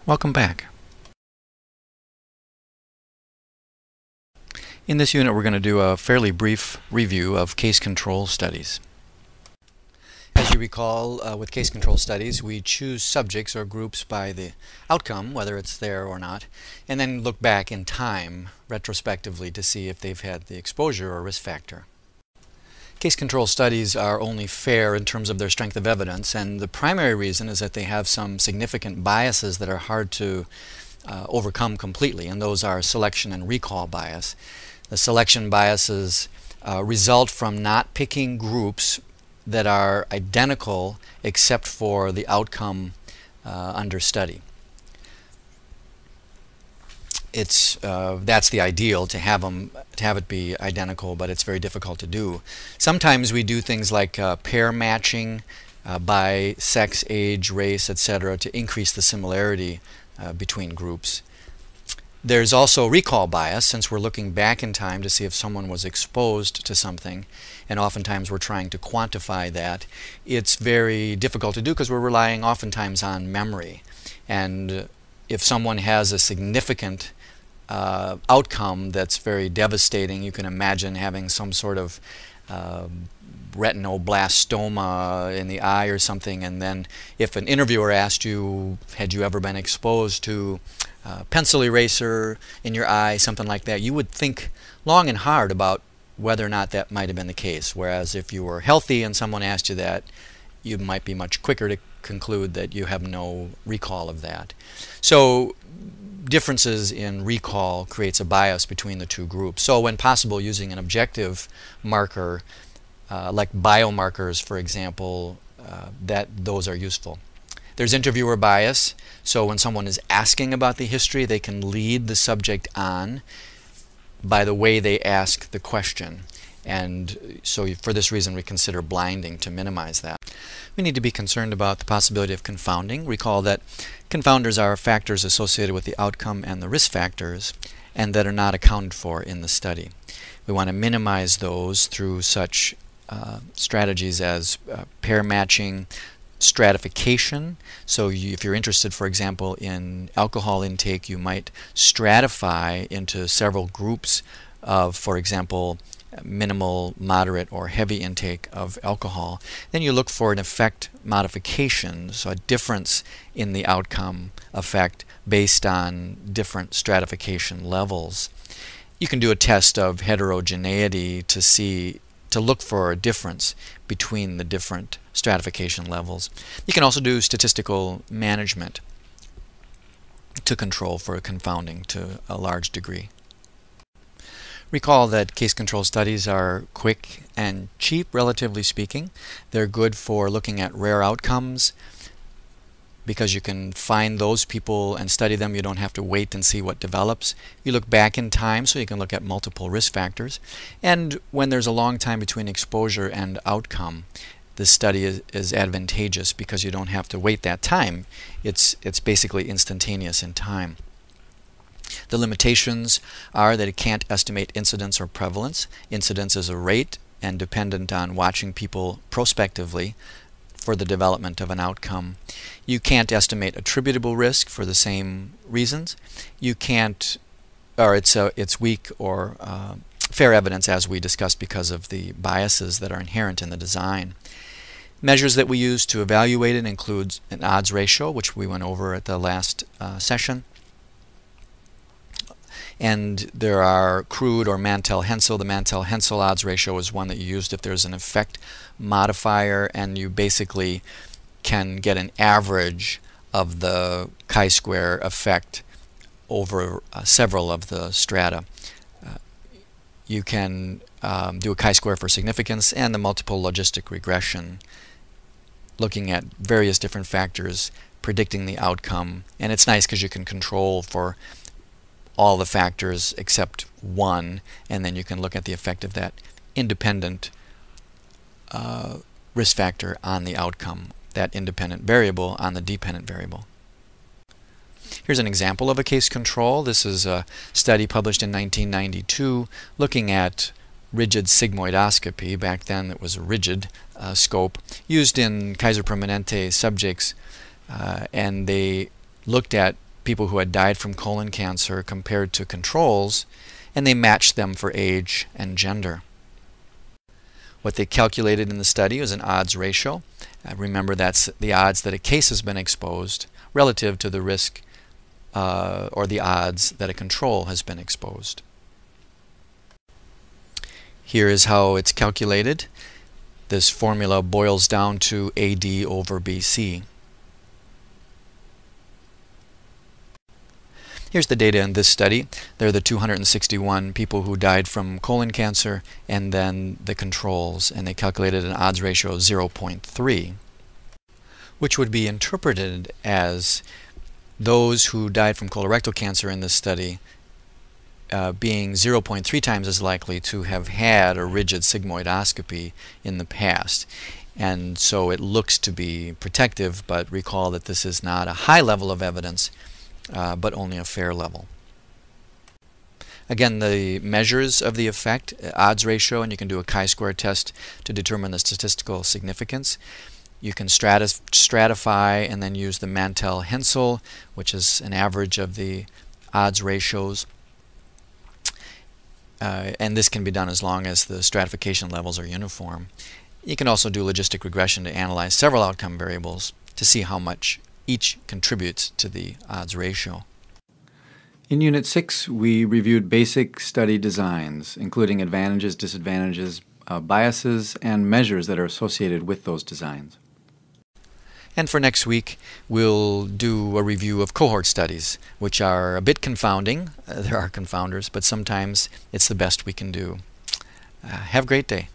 Welcome back. In this unit we're going to do a fairly brief review of case control studies. As you recall, with case control studies we choose subjects or groups by the outcome, whether it's there or not, and then look back in time retrospectively to see if they've had the exposure or risk factor. Case control studies are only fair in terms of their strength of evidence, and the primary reason is that they have some significant biases that are hard to overcome completely, and those are selection and recall bias. The selection biases result from not picking groups that are identical except for the outcome under study. That's the ideal, to have it be identical, but it's very difficult to do. Sometimes we do things like pair matching by sex, age, race, etc. to increase the similarity between groups. There's also recall bias, since we're looking back in time to see if someone was exposed to something, and oftentimes we're trying to quantify that. It's very difficult to do because we're relying oftentimes on memory, and if someone has a significant outcome that's very devastating, you can imagine having some sort of retinoblastoma in the eye or something, and then if an interviewer asked you, had you ever been exposed to pencil eraser in your eye, something like that, you would think long and hard about whether or not that might have been the case. Whereas if you were healthy and someone asked you that, you might be much quicker to conclude that you have no recall of that. So differences in recall creates a bias between the two groups. So when possible, using an objective marker like biomarkers, for example, those are useful. There's interviewer bias, so when someone is asking about the history, they can lead the subject on by the way they ask the question. And so for this reason we consider blinding to minimize that. We need to be concerned about the possibility of confounding. Recall that confounders are factors associated with the outcome and the risk factors, and that are not accounted for in the study. We want to minimize those through such strategies as pair matching, stratification. So if you're interested, for example, in alcohol intake, you might stratify into several groups of, for example, minimal, moderate, or heavy intake of alcohol. Then you look for an effect modification, so a difference in the outcome effect based on different stratification levels. You can do a test of heterogeneity to look for a difference between the different stratification levels. You can also do statistical management to control for confounding to a large degree. Recall that case control studies are quick and cheap, relatively speaking. They're good for looking at rare outcomes because you can find those people and study them. You don't have to wait and see what develops. You look back in time, so you can look at multiple risk factors. And when there's a long time between exposure and outcome, this study is advantageous because you don't have to wait that time. It's basically instantaneous in time. The limitations are that it can't estimate incidence or prevalence. Incidence is a rate and dependent on watching people prospectively for the development of an outcome. You can't estimate attributable risk for the same reasons. You can't, or it's weak or fair evidence, as we discussed, because of the biases that are inherent in the design. Measures that we use to evaluate it include an odds ratio, which we went over at the last session. And there are crude or Mantel-Haenszel. The Mantel-Haenszel odds ratio is one that you used if there's an effect modifier, and you basically can get an average of the chi-square effect over several of the strata. You can do a chi-square for significance and the multiple logistic regression, looking at various different factors, predicting the outcome. And it's nice because you can control for all the factors except one, and then you can look at the effect of that independent risk factor on the outcome, that independent variable on the dependent variable. Here's an example of a case control. This is a study published in 1992 looking at rigid sigmoidoscopy. Back then it was a rigid scope used in Kaiser Permanente subjects, and they looked at people who had died from colon cancer compared to controls, and they matched them for age and gender. What they calculated in the study was an odds ratio. Remember, that's the odds that a case has been exposed relative to the risk or the odds that a control has been exposed. Here is how it's calculated. This formula boils down to AD over BC. Here's the data in this study. There are the 261 people who died from colon cancer and then the controls, and they calculated an odds ratio of 0.3, which would be interpreted as those who died from colorectal cancer in this study being 0.3 times as likely to have had a rigid sigmoidoscopy in the past. And so it looks to be protective, but recall that this is not a high level of evidence, but only a fair level. Again, the measures of the effect, odds ratio, and you can do a chi-square test to determine the statistical significance. You can stratify and then use the Mantel-Hensel, which is an average of the odds ratios. And this can be done as long as the stratification levels are uniform. You can also do logistic regression to analyze several outcome variables to see how much each contributes to the odds ratio. In Unit 6, we reviewed basic study designs, including advantages, disadvantages, biases, and measures that are associated with those designs. And for next week, we'll do a review of cohort studies, which are a bit confounding. There are confounders, but sometimes it's the best we can do. Have a great day.